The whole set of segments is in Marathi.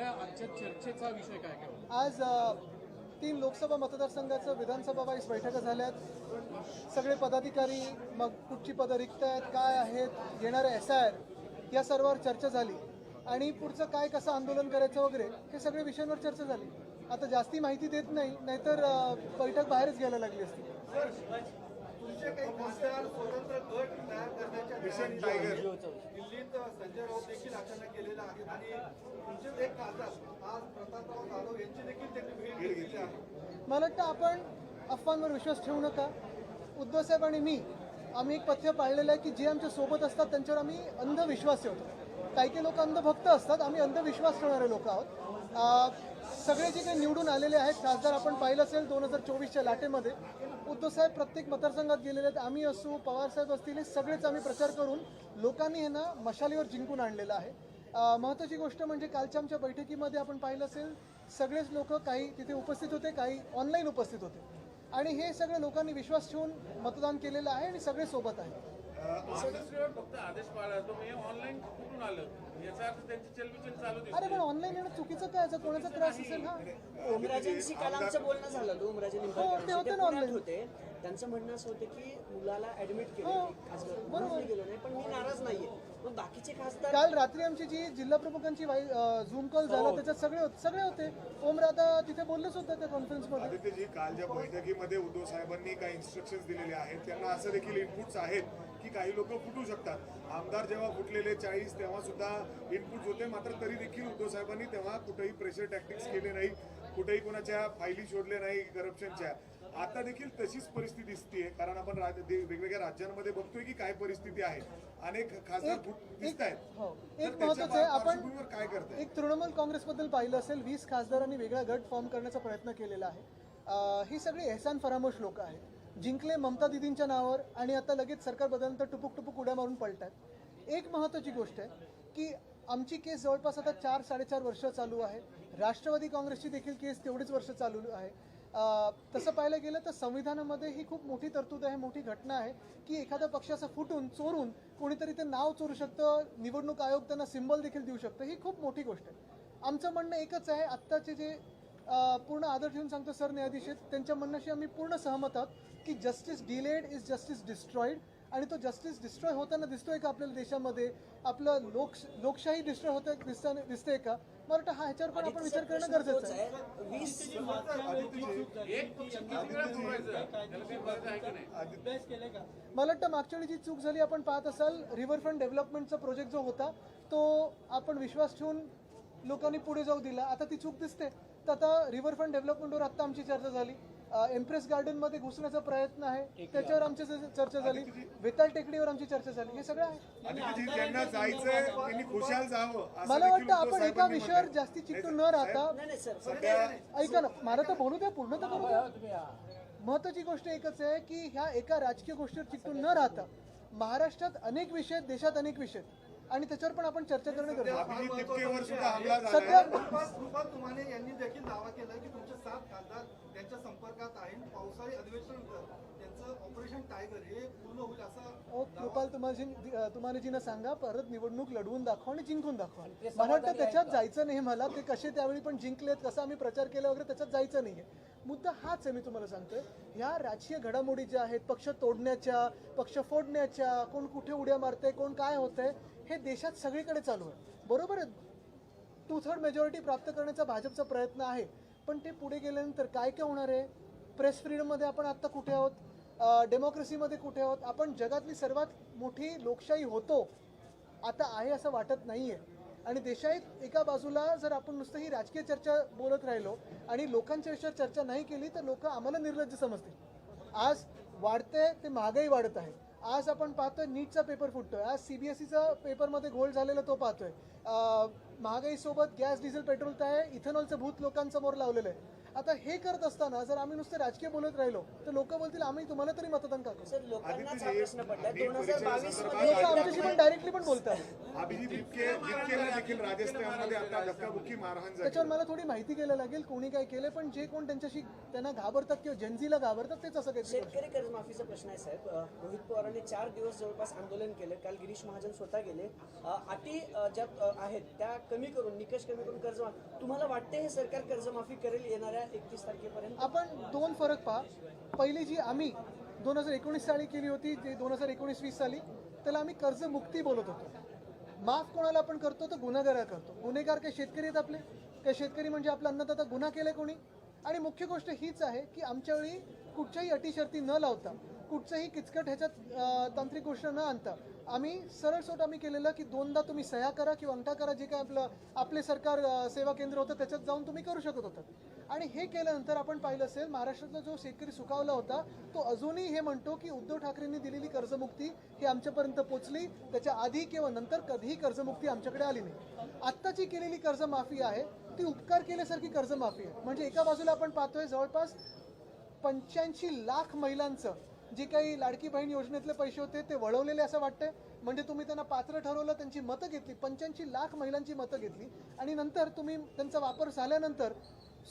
सगळ्या आजच्या चर्चेचा विषय काय काय? आज 3 लोकसभा मतदारसंघाचं विधानसभा वाईज बैठका झाल्यात. सगळे पदाधिकारी, मग कुठची पदं रिक्त आहेत, काय आहेत, येणारे SIR या सर्वावर चर्चा झाली आणि पुढचं काय कसं आंदोलन करायचं वगैरे हे सगळे विषयांवर चर्चा झाली. आता जास्ती माहिती देत नाही, नाहीतर बैठक बाहेरच घ्यायला लागली असती. तुमचे काही खासदार स्वतंत्र गट तयार करण्याच्या दिल्लीत संजय राऊत देखील अचानक गेलेला आहे आणि तुमचे एक खासदार आज प्रतापराव जाधव यांची देखील त्यांनी भेट घेतलेली आहे. मला वाटतं आपण अफवांवर विश्वास ठेवू नका. उद्धवसाहेब आणि मी आम्ही एक पथ्य पाळलेलं आहे की जे आमच्या सोबत असतात त्यांच्यावर आम्ही अंधविश्वास ठेवतो. काही लोक अंधभक्त असतात, आम्ही अंधविश्वास ठेवणारे लोक आहोत. सगळे जे काही निवडून आलेले आहेत खासदार आपण पाहिलं असेल 2024च्या लाटेमध्ये उद्धवसाहेब प्रत्येक मतदारसंघात गेलेले आहेत. आम्ही असू, पवारसाहेब असतील, हे सगळेच आम्ही प्रचार करून लोकांनी हे ना मशालीवर जिंकून आणलेलं आहे. महत्त्वाची गोष्ट म्हणजे कालच्या आमच्या बैठकीमध्ये आपण पाहिलं असेल सगळेच लोक काही तिथे उपस्थित होते, काही ऑनलाईन उपस्थित होते आणि हे सगळे लोकांनी विश्वास ठेवून मतदान केलेलं आहे आणि सगळे सोबत आहेत. फक्त आदेश पाळला तो ऑनलाईन कुठून आलं याचा अर्थ त्यांची चलबिचल चालू दिसते. अरे पण ऑनलाईन येणं चुकीचं काय? जर कोणाचा त्रास असेल हा ओमराजेंशी काल आमचं बोलणं झालं. ओमराजे ते होते ना ऑनलाईन होते. त्यांचं म्हणणं असं होतं की मुलाला ऍडमिट केलं खासदार बरोबर गेलो नाही, पण मी नाराज नाहीये. पण बाकीचे खासदार काल रात्री आमची जी जिल्हा प्रमुखांची झूम कॉल झाला त्याच्यात सगळे होते. ओमराधा तिथे बोललेच होते त्या कॉन्फरन्समध्ये. आदित्यजी, काल ज्या बैठकीमध्ये उद्धव साहेबांनी काही इन्स्ट्रक्शन्स दिलेले आहेत त्यांना असं देखील इनपुट्स आहेत की काही लोक फुटू शकतात. आमदार जेव्हा फुटलेले 40 तेव्हा सुद्धा इनपुट्स होते, मात्र तरी देखील उद्धव साहेबांनी तेव्हा कुठेही प्रेशर टॅक्टिक्स केले नाही, कुठेही कोणाच्या फायली शोधले नाही करप्शनच्या. आता देखील तशीच परिस्थिती दिसते, कारण आपण वेगवेगळ्या राज्यांमध्ये बघतोय की काय परिस्थिती आहे. अनेक खासदार दिसत आहेत. एक महत्त्वाचं आहे, आपण काय करताय? एक तृणमूल काँग्रेसबद्दल पाहिलं असेल 20 खासदारांनी वेगळा गट फॉर्म करण्याचा प्रयत्न केलेला आहे. ही सगळी एहसान फरामोश लोक आहेत. जिंकले ममता दिदींच्या नावावर आणि आता लगेच सरकार बदलनंतर टुपुक उड्या मारून पळतात. एक महत्त्वाची गोष्ट आहे की आमची केस जवळपास आता 4-4.5 वर्ष चालू आहे. राष्ट्रवादी काँग्रेसची देखील केस तेवढीच वर्ष चालू आहे. तसं पाहायला गेलं तर संविधानामध्ये ही खूप मोठी तरतूद आहे, मोठी घटना आहे की एखाद्या पक्षाचं फुटून चोरून कोणीतरी ते नाव चोरू शकतं, निवडणूक आयोग त्यांना सिम्बॉल देखील देऊ शकतं. ही खूप मोठी गोष्ट आहे. आमचं म्हणणं एकच आहे, आत्ताचे जे पूर्ण आदर ठेवून सांगतो सरन्यायाधीश आहेत त्यांच्या म्हणण्याशी आम्ही पूर्ण सहमत आहोत की justice delayed is justice destroyed. आणि तो जस्टिस डिस्ट्रॉय होताना दिसतोय का आपल्याला देशामध्ये? आपलं लोकशाही डिस्ट्रॉय होत दिसते का? मला वाटतं ह्याच्यावर पण आपण विचार करणं गरजेचं आहे. मला वाटतं मागच्या वेळी जी चूक झाली आपण पाहत असाल, रिव्हरफ्रंट डेव्हलपमेंटचा प्रोजेक्ट जो होता तो आपण विश्वास ठेवून लोकांनी पुढे जाऊ दिला. आता ती चूक दिसते. तर आता रिव्हरफ्रंट डेव्हलपमेंटवर आता आमची चर्चा झाली. एम्प्रेस गार्डन मध्ये घुसण्याचा प्रयत्न आहे त्याच्यावर आमची चर्चा झाली. वेताळ टेकडीवर आमची चर्चा झाली. हे सगळं आहे. मला वाटतं आपण एका विषयावर जास्ती चिकटून न राहता, ऐका ना, मला तर बोलू द्या, पूर्ण तर करू द्या. महत्वाची गोष्ट एकच आहे की ह्या एका राजकीय गोष्टीवर चिकटून न राहता महाराष्ट्रात अनेक विषय आहेत, देशात अनेक विषय आहेत आणि त्याच्यावर पण आपण चर्चा करणं गरजेचं आहे. सध्या कृपाल तुमाने यांनी देखील दावा केला की तुमचे 7 खासदार त्यांच्या संपर्कात आहेत. पावसाळी अधिवेशन त्यांचं ऑपरेशन टायगर हे पूर्ण होईल असं कृपाल तुमानेजींना सांगा परत निवडणूक लढवून दाखवा आणि जिंकून दाखवा. मला वाटतं त्याच्यात जायचं नाही. मला ते कसे त्यावेळी पण जिंकलेत, कसा आम्ही प्रचार केला वगैरे त्याच्यात जायचं नाहीये. मुद्दा हाच आहे. मी तुम्हाला सांगतोय ह्या राजकीय घडामोडी ज्या आहेत, पक्ष तोडण्याच्या, पक्ष फोडण्याच्या, कोण कुठे उड्या मारतंय, कोण काय होतंय, हे देशात सगळीकडे चालू आहे. बरोबर आहे, 2/3 मेजॉरिटी प्राप्त करण्याचा भाजपचा प्रयत्न आहे. पण ते पुढे गेल्यानंतर काय काय होणार आहे? प्रेस फ्रीडममध्ये आपण आत्ता कुठे आहोत? डेमोक्रेसीमध्ये कुठे आहोत? आपण जगातली सर्वात मोठी लोकशाही होतो आता आहे असं वाटत नाहीये. आणि देशात एका बाजूला जर आपण नुसतं ही राजकीय चर्चा बोलत राहिलो आणि लोकांच्या विषयावर चर्चा नाही केली तर लोक आम्हाला निर्लज्ज समजतील. आज वाढतंय ते महागाई वाढत आहे. आज आपण पाहतोय नीटचा पेपर फुटतोय. आज CBSEचा पेपरमध्ये घोळ झालेला तो पाहतोय. महागाईसोबत गॅस डिझेल पेट्रोल तर आहे, इथेनॉलचं भूत लोकांसमोर लावलेलं आहे. आता हे करत असताना जर आम्ही नुसते राजकीय बोलत राहिलो तर लोक बोलतील आम्ही तुम्हाला तरी मतदान का करू. सर लोकांनाच हा आदित्यजी, प्रश्न पडलाय नीट 2022 परीक्षेच्या लोक मध्ये आमच्याशी पण डायरेक्टली पण बोलतात. अभिजित बिबकेला देखील राजस्थानमध्ये आता धक्काबुक्की मारहाण झाली. त्याच्यावर मला थोडी माहिती घ्यायला लागेल कोणी काय केलं, पण जे कोण त्यांच्याशी त्यांना घाबरतात किंवा जनजीला घाबरतात तेच असं काही शेतकरी कर्जमाफीचा प्रश्न आहे साहेब. रोहित पवारांनी 4 दिवस जवळपास आंदोलन केलं. काल गिरीश महाजन स्वतः गेले. अटी ज्या आहेत त्या कमी करून, निकष कमी करून कर्जमाफी. तुम्हाला वाटते हे सरकार कर्जमाफी करेल येणाऱ्या 31 तारखेपर्यंत? आपण दोन फरक पहा. पहिली जी आम्ही 2019 साली केली होती, जी 2019-20 साली, त्याला आम्ही कर्जमुक्ती बोलत होतो. माफ कोणाला आपण करतो तर गुन्हेगाराला करतो. गुन्हेगार काही शेतकरी आहेत आपले, काही शेतकरी म्हणजे आपला अन्नदाता. गुन्हा केलाय कोणी? आणि मुख्य गोष्ट हीच आहे की आमच्या वेळी कुठच्याही अटी शर्ती न लावता, कुठचंही किचकट ह्याच्यात तांत्रिक गोष्ट न आणता आम्ही सरळ सोट आम्ही केलेलं की 2दा तुम्ही सह्या करा किंवा अंगठा करा. जे काय आपले सरकार सेवा केंद्र होतं त्याच्यात जाऊन तुम्ही करू शकत होता. आणि हे केल्यानंतर आपण पाहिलं असेल महाराष्ट्रातला जो शेतकरी सुखावला होता तो अजूनही हे म्हणतो की उद्धव ठाकरेंनी दिलेली कर्जमुक्ती ही आमच्यापर्यंत पोहोचली, त्याच्या आधी किंवा नंतर कधीही कर्जमुक्ती आमच्याकडे आली नाही. आत्ताची केलेली कर्जमाफी आहे ती उपकार केल्यासारखी कर्जमाफी आहे. म्हणजे एका बाजूला आपण पाहतोय जवळपास 85 लाख महिलांचं जे काही लाडकी बहीण योजनेतले पैसे होते ते वळवलेले असं वाटतंय. म्हणजे तुम्ही त्यांना पात्र ठरवलं, त्यांची मतं घेतली, 85 लाख महिलांची मतं घेतली आणि नंतर तुम्ही त्यांचा वापर झाल्यानंतर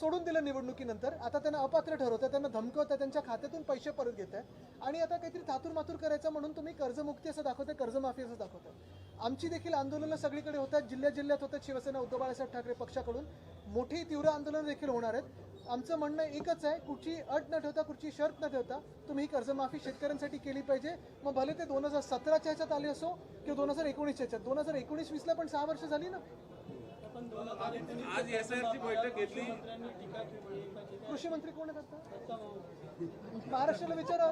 सोडून दिलं निवडणुकीनंतर. आता त्यांना अपात्र ठरवतं, त्यांना धमकवतं, त्यांच्या खात्यातून पैसे परत घेत आहे आणि आता काहीतरी थातूर मातूर करायचं म्हणून तुम्ही कर्जमुक्ती असं दाखवताय, कर्जमाफी असं दाखवताय. आमची देखील आंदोलनं सगळीकडे होतात, जिल्ह्यात होतात. शिवसेना उद्धव बाळासाहेब ठाकरे पक्षाकडून मोठी तीव्र आंदोलनं देखील होणार आहेत. आमचं म्हणणं एकच आहे, कुठची अट न ठेवता, कुठची शर्त न ठेवता तुम्ही ही कर्जमाफी शेतकऱ्यांसाठी केली पाहिजे. मग भले ते 2017च्या ह्याच्यात आले असो किंवा 2019च्या ह्याच्यात. 2019-20ला पण 6 वर्ष झाली ना. आज SIR ची बैठक घेतली. कृषी मंत्री कोण आहेत आता? महाराष्ट्राला विचारा,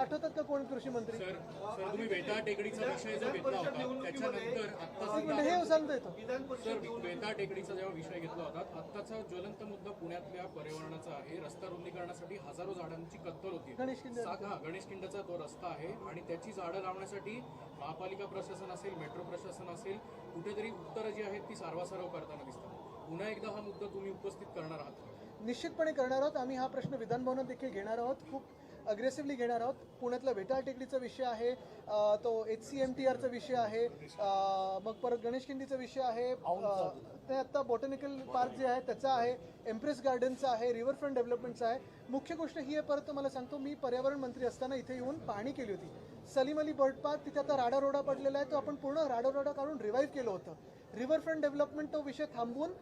आठवतात का कोण कृषी मंत्री? सर तुम्ही वेताळ टेकडीचा विषय जो घेतला होता त्याच्यानंतर आता एक मिनिट, हे सांगता येतो. सर वेताळ टेकडीचा जेव्हा विषय घेतला होता, आत्ताचा ज्वलंत मुद्दा पुण्यातल्या पर्यावरणाचा आहे. रस्ता रुंदीकरणासाठी हजारो झाडांची कत्तल होती. गणेश खिंड. गणेश खिंडाचा तो रस्ता आहे आणि त्याची झाडं लावण्यासाठी महापालिका प्रशासन असेल, मेट्रो प्रशासन असेल, कुठेतरी उत्तरं जी आहेत ती सारवासारव करताना दिसतात. पुन्हा एकदा हा मुद्दा तुम्ही उपस्थित करणार आहात? निश्चितपणे करणार आहोत. आम्ही हा प्रश्न विधानभवनात देखील घेणार आहोत, खूप अग्रेसिव्हली घेणार आहोत. पुण्यातला वेताळ टेकडीचा विषय आहे, तो HCMTRचा विषय आहे, मग परत गणेश खिंडीचा विषय आहे, ते आत्ता बॉटॅनिकल पार्क जे आहे त्याचा आहे, एम्प्रेस गार्डनचा आहे, रिव्हरफ्रंट डेव्हलपमेंटचा आहे. मुख्य गोष्ट ही आहे, परत तुम्हाला सांगतो, मी पर्यावरण मंत्री असताना इथे येऊन पाहणी केली होती. सलीम अली बर्ड पार्क, तिथे आता राडारोडा पडलेला आहे, तो आपण पूर्ण राडारोडा काढून रिवाईव्ह केलं होतं. रिव्हरफ्रंट डेव्हलपमेंट तो विषय थांबवून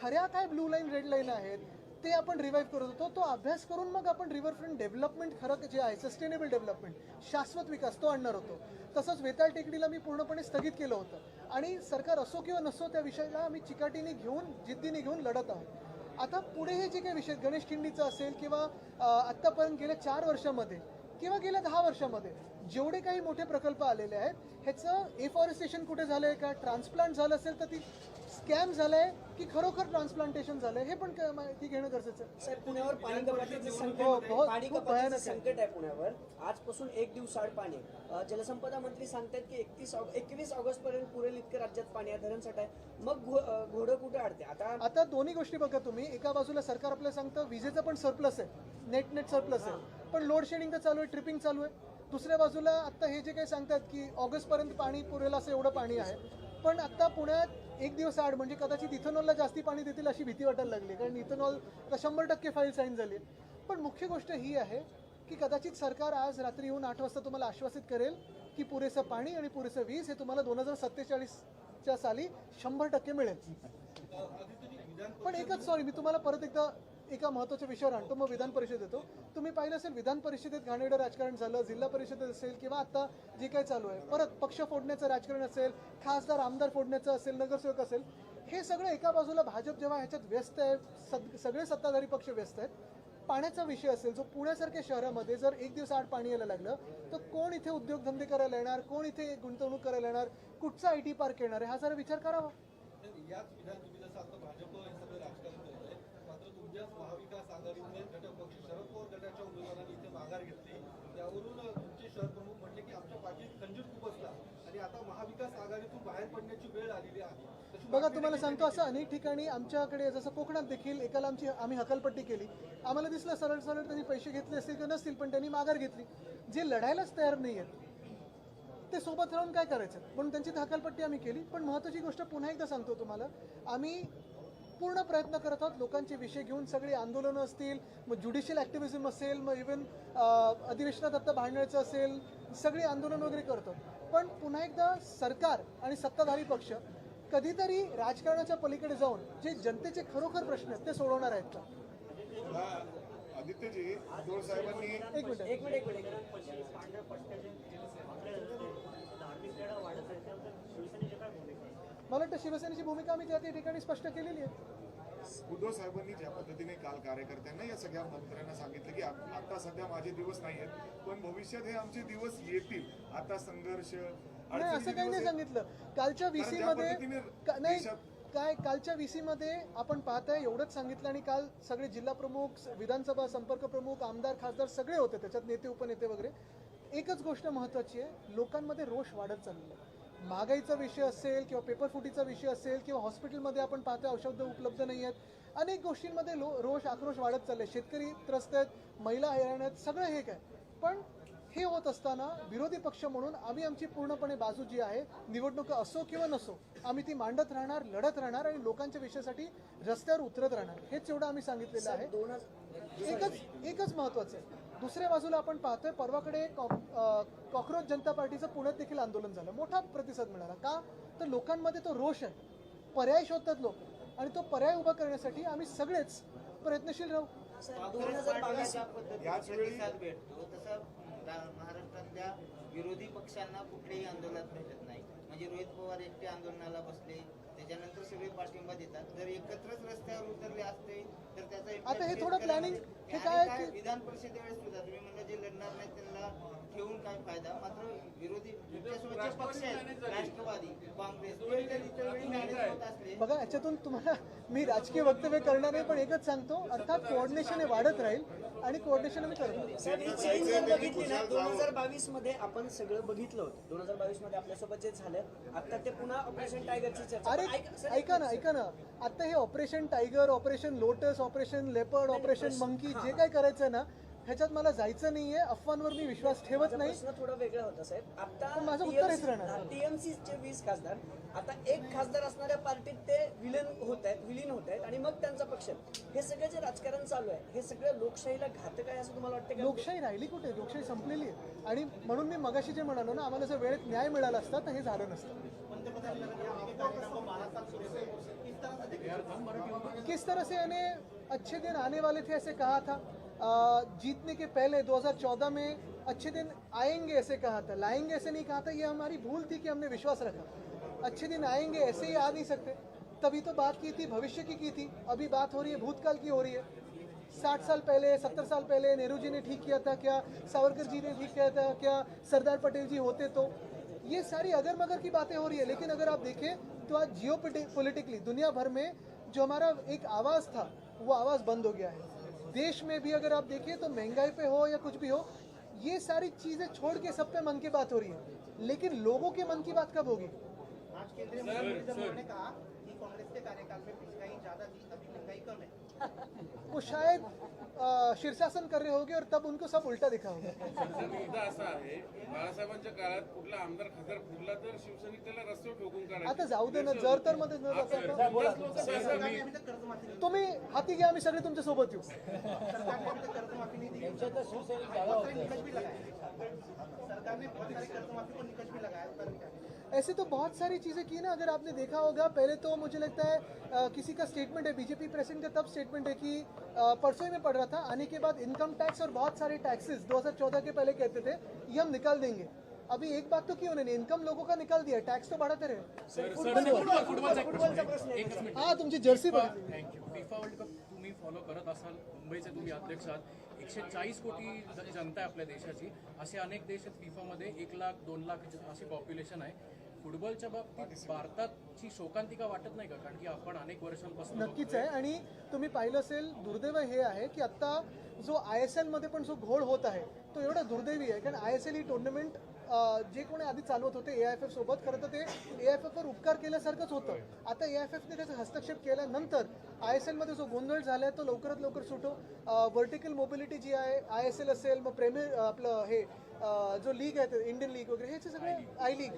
खऱ्या काय ब्लू लाईन रेड लाईन आहेत ते आपण रिवाईव्ह करत होतो. तो अभ्यास करून मग आपण रिव्हरफ्रंट डेव्हलपमेंट खरं जे आहे सस्टेनेबल डेव्हलपमेंट, शाश्वत विकास, तो आणणार होतो. तसंच वेताळ टेकडीला मी पूर्णपणे स्थगित केलं होतं आणि सरकार असो किंवा नसो त्या विषयाला आम्ही चिकाटीने घेऊन, जिद्दीने घेऊन लढत आहोत. आता पुढे हे जे काही विषय गणेश खिंडीचं असेल किंवा आत्तापर्यंत गेल्या 4 वर्षामध्ये किंवा गेल्या 10 वर्षामध्ये जेवढे काही मोठे प्रकल्प आलेले आहेत ह्याचं एफॉरेस्टेशन कुठे झालंय का, ट्रान्सप्लांट झालं असेल तर ती स्कॅम झालंय की खरोखर ट्रान्सप्लांटेशन झालंय, हे पण माहिती घेणं गरजेचं आहे. साहेब पुण्यावर पाणी कपातीचं संकट, पाणी खूप कपातीचं भयानक आहे. संकट आहे पुण्यावर. आजपासून 1 दिवसाआड पाणी आहे. जलसंपदा मंत्री सांगतात की 21 ऑगस्ट पर्यंत पुरेल इतकं राज्यात पाणी आहे, धरणसाठा आहे. मग घोडं कुठे अडते आता दोन्ही गोष्टी बघा तुम्ही. एका बाजूला सरकार आपल्याला सांगतं विजेचं पण सरप्लस आहे, नेट सरप्लस आहे, पण लोड शेडिंग तर चालू आहे, ट्रिपिंग चालू आहे. दुसऱ्या बाजूला आता हे जे काही सांगतात की ऑगस्टपर्यंत पाणी पुरेल असं एवढं पाणी आहे, पण आता पुण्यात 1 दिवस आड म्हणजे कदाचित इथेनॉलला जास्ती पाणी देतील अशी भीती वाटायला लागली, कारण इथेनॉल आता 100% फाईल साईन झाली. पण मुख्य गोष्ट ही आहे की कदाचित सरकार आज रात्री येऊन 8 वाजता तुम्हाला आश्वासित करेल की पुरेसं पाणी आणि पुरेसं वीज हे तुम्हाला 2047च्या साली 100% मिळेल. पण एकच, सॉरी, मी तुम्हाला परत एकदा एका महत्त्वाच्या विषयावर आणतो, मग विधान परिषद येतो. तुम्ही पाहिलं असेल विधान परिषदेत घाणेरडं राजकारण झालं, जिल्हा परिषदेत असेल किंवा आता जे काही चालू आहे, परत पक्ष फोडण्याचं राजकारण असेल, खासदार आमदार फोडण्याचं असेल, नगरसेवक असेल, हे सगळं एका बाजूला भाजप जेव्हा ह्याच्यात व्यस्त आहे, सगळे सत्ताधारी पक्ष व्यस्त आहेत. पाण्याचा विषय असेल, जो पुण्यासारख्या शहरामध्ये जर 1 दिवस आड पाणी यायला लागलं तर कोण इथे उद्योगधंदे करायला येणार, कोण इथे गुंतवणूक करायला येणार, कुठचा IT पार्क येणार आहे, हा जरा विचार करावा. याच विधान तुम्ही जसं आता भाजप हे सगळं राजकारण करतंय, मात्र तुमच्याच महाविकास आघाडीतले घटक पक्ष शरद पवार गटाच्या उमेदवारांनी इथे माघार घेतली. त्यावरून तुमचे शहर प्रमुख म्हटले की आमच्या पाठीत खंजीर खूप असला आणि आता महाविकास आघाडीतून बाहेर पडण्याची वेळ आलेली आहे. तशी बघा तुम्हाला सांगतो असं अनेक ठिकाणी आमच्याकडे जसं कोकणात देखील एकाला आम्ही हकालपट्टी केली, आम्हाला दिसलं सरळ सरळ त्यांनी पैसे घेतले असतील किंवा नसतील, पण त्यांनी माघार घेतली. जे लढायलाच तयार नाही आहेत ते सोबत राहून काय करायचं, म्हणून त्यांची हकालपट्टी आम्ही केली. पण महत्त्वाची गोष्ट पुन्हा एकदा सांगतो तुम्हाला, आम्ही पूर्ण प्रयत्न करत आहोत लोकांचे विषय घेऊन. सगळी आंदोलनं असतील, मग ज्युडिशियल ॲक्टिव्हिझम असेल, मग इव्हन अधिवेशनात आत्ता भांडण्याचं असेल, सगळी आंदोलन वगैरे करतो. पण पुन्हा एकदा सरकार आणि सत्ताधारी पक्ष कधीतरी राजकारणाच्या पलीकडे जाऊन जे जनतेचे खरोखर प्रश्न आहेत ते सोडवणार आहेत का? आदित्यजी, उद्धव साहेबांनी एक मिनिट मला वाटतं शिवसेनेची भूमिका आम्ही त्या ठिकाणी स्पष्ट केलेली आहे. उद्धव साहेबांनी ज्या पद्धतीने काल कार्यकर्त्यांना या सगळ्या मंत्र्यांना सांगितलं की आता सध्या माझे दिवस नाही आहेत, पण भविष्यात हे आमचे दिवस येतील. आता संघर्ष नाही असं काही नाही सांगितलं. कालच्या VC मध्ये कालच्या VC मध्ये आपण पाहताय एवढंच सांगितलं. आणि काल सगळे जिल्हा प्रमुख, विधानसभा संपर्क प्रमुख, आमदार, खासदार सगळे होते, त्याच्यात नेते उपनेते वगैरे. एकच गोष्ट महत्त्वाची आहे, लोकांमध्ये रोष वाढत चाललेला आहे. महागाईचा विषय असेल किंवा पेपरफुटीचा विषय असेल किंवा हॉस्पिटलमध्ये आपण पाहतोय औषधं उपलब्ध नाही आहेत, अनेक गोष्टींमध्ये रोष आक्रोश वाढत चालले. शेतकरी त्रस्त आहेत, महिला हैराण आहेत, सगळं हे काय. पण हे होत असताना विरोधी पक्ष म्हणून आम्ही आमची पूर्णपणे बाजू जी आहे, निवडणुका असो किंवा नसो, आम्ही ती मांडत राहणार, लढत राहणार आणि लोकांच्या विषयासाठी रस्त्यावर उतरत राहणार. हेच एवढं आम्ही सांगितलेलं आहे. एकच महत्त्वाचं आहे. दुसऱ्या बाजूला आपण पाहतोय परवाकडे कॉक्रोच जनता पार्टीचं पुण्यात देखील आंदोलन झालं, मोठा प्रतिसाद मिळाला. का तर लोकांमध्ये तो रोष आहे, पर्याय शोधतात लोक, आणि तो पर्याय उभा करण्यासाठी आम्ही सगळेच प्रयत्नशील राहू. 2022 याच वेळी महाराष्ट्रातल्या विरोधी पक्षांना कुठलेही आंदोलनात भेटत नाही. म्हणजे रोहित पवार एकटे आंदोलनाला बसले, त्याच्यानंतर सगळे पाठिंबा देतात. जर एकत्रच रस्त्यावर उतरले असते तर त्याचा आता हे थोडं प्लॅनिंग हे काय आहे की विधान परिषदेवेळेस सुद्धा तुम्ही म्हणलं जे लढणार नाही त्यांना ठेवून काय फायदा. मात्र विरोधी तुमच्यासोबत जे पक्ष आहेत, राष्ट्रवादी, काँग्रेस, ते जर इतर वेळी मॅनेज होत असले. बघा याच्यातून तुम्हाला मी राजकीय वक्तव्य करणार नाही, पण एकच सांगतो, अर्थात कोऑर्डिनेशन हे वाढत राहील आणि कोऑर्डिनेशन आम्ही करतो. साहेब, ही चेंज जर बघितली ना, 2022 मध्ये आपण सगळं बघितलं होतं. 2022 मध्ये आपल्यासोबत जे झालं, आता ते पुन्हा ऑपरेशन टायगरची चर्चा. अरे ऐका ना, आता हे operation tiger, operation lotus, operation leopard, operation monkey जे काय करायचं ना, ह्याच्यात मला जायचं नाहीये. अफवांवर मी विश्वास ठेवत नाही. प्रश्न थोडा वेगळा होता साहेब. पण माझं उत्तर हेच राहणार. आता TMCचे 20 खासदार, आता एक खासदार असणाऱ्या पार्टीत ते विलीन होत आहेत आणि मग त्यांचा पक्ष. हे सगळं जे राजकारण चालू आहे, हे सगळं लोकशाहीला घातक आहे असं तुम्हाला वाटतं का? लोकशाही राहिली कुठे? लोकशाही संपलेली आहे. आणि म्हणून मी मगाशी जे म्हणालो ना, आम्हाला जर वेळेत न्याय मिळाला असता तर हे झालं नसतं. किस तरह से यानी अच्छे दिन आने वाले थे ऐसे कहा था, जीतने के पहले 2014 में अच्छे दिन आएंगे ऐसे कहा था, लाएंगे ऐसे नहीं कहा था. ये हमारी भूल थी कि हमने विश्वास रखा. अच्छे दिन आएंगे ऐसे ही आ नहीं सकते. तभी तो बात की थी, भविष्य की थी. अभी बात हो रही है भूतकाल की हो रही है. 60 साल पहले, 70 साल पहले नेहरू जी ने ठीक किया था क्या? सावरकर जी ने ठीक किया था क्या? सरदार पटेल जी होते तो? ये सारी अगर मगर की बातें हो रही है. लेकिन अगर आप देखें तो आज जियो पॉलिटिकली दुनिया भर में जो हमारा एक आवाज़ था, वो आवाज़ बंद हो गया है. देश में भी अगर आप देखिए तो महंगाई पे हो या कुछ भी हो, ये सारी चीज़ें छोड़ के सब पे मन की बात हो रही है. लेकिन लोगों के मन की बात कब होगी? आज केंद्रीय मंत्रिमंडल ने कहा कि कांग्रेस के कार्यकाल में महंगाई ज्यादा थी, अभी महंगाई कम है. वो शायद शीर्षासन कर रहे होंगे और तब उनको सब उल्टा दिखा होगा. सर, मुद्दा असा आहे, बाळासाहेबांच्या काळात कुठला आमदार खासदार फुटला तर शिवसैनिक त्याला रस्त्यावर ठोकून काढायचे. आता जाऊ दे ना, जर तर मध्ये न जाता सरकारने अभी तक कर्जमाफी तुम्ही हाती घ्या, आम्ही सगळे तुमच्या सोबत येऊ. सरकारने अभी तक कर्जमाफी नहीं दी. बहुत सारे निकष भी लगाए. सरकार ने बहुत सारे कर्जमाफी को निकष भी लगाया. उतना क्या? ऐसे तो बहुत सारी चीज़ें की ना. अगर आपने देखा होगा, पहले तो मुझे लगता है किसी का स्टेटमेंट है, बीजेपी प्रेसिडेंट का तब स्टेटमेंट है कि परसों ही में पढ़ रहा था, आने के बाद इनकम टैक्स और बहुत सारे टैक्सेस 2014 के पहले कहते थे ये हम निकाल देंगे. अभी एक बात तो की उन्होंने, इनकम लोगों का निकाल दिया, टैक्स तो बढ़ाते रहे. फुटबॉलचा प्रश्न एकच मिनिट. हाँ, तुमची जर्सी बघितली. थँक्यू. फिफा वर्ल्ड कप तुम्ही फॉलो करत असाल, मुंबईचे तुम्ही अध्यक्ष आहात. 140 कोटी जनता आहे आपल्या देशाची. असे अनेक देश आहेत फिफामध्ये, 1 लाख 2 लाख अशी पॉप्युलेशन आहे. फुटबॉलच्या बाबतीत भारताची शोकांतिका वाटत नाही का? कारण की आपण अनेक वर्षांपासून नक्कीच आहे. आणि तुम्ही पाहिलं असेल, दुर्दैव हे आहे की आत्ता जो ISL मध्ये पण जो घोळ होत आहे तो एवढा दुर्दैवी आहे. कारण ISL ही टुर्नामेंट जे कोणी आधी चालवत होते AIFF सोबत, खरं तर ते AIFF वर उपकार केल्यासारखंच होतं. आता AIFFने त्याचा हस्तक्षेप केल्यानंतर ISL मध्ये जो गोंधळ झालाय तो लवकरात लवकर सुटो. व्हर्टिकल मोबिलिटी जी आहे, ISL असेल, मग प्रेमियर आपलं हे जो लीग आहे इंडियन लीग वगैरे, हे सगळे आय लीग,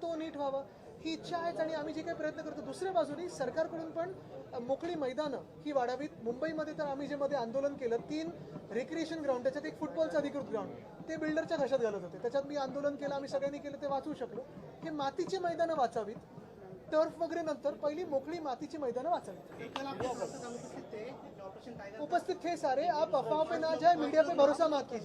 तो नीट व्हावा ही इच्छा आहेच. आणि आम्ही जे काही प्रयत्न करतो, दुसऱ्या बाजूनी सरकारकडून पण मोकळी मैदानं ही वाढावीत. मुंबईमध्ये तर आम्ही जे मध्ये आंदोलन केलं, 3 रिक्रिएशन ग्राउंड, त्याच्यात एक फुटबॉलचं अधिकृत ग्राउंड, ते बिल्डरच्या घशात घालत होते. त्याच्यात मी आंदोलन केलं, आम्ही सगळ्यांनी केलं, ते वाचवू शकलो. हे मातीची मैदानं वाचावीत, टर्फ वगैरे नंतर, पहिली मोकळी मातीची मैदानं वाचावीत. उपस्थित थे सारे, आप अफवाहों पे ना जाए, मीडिया पे भरोसा मत कीजिए.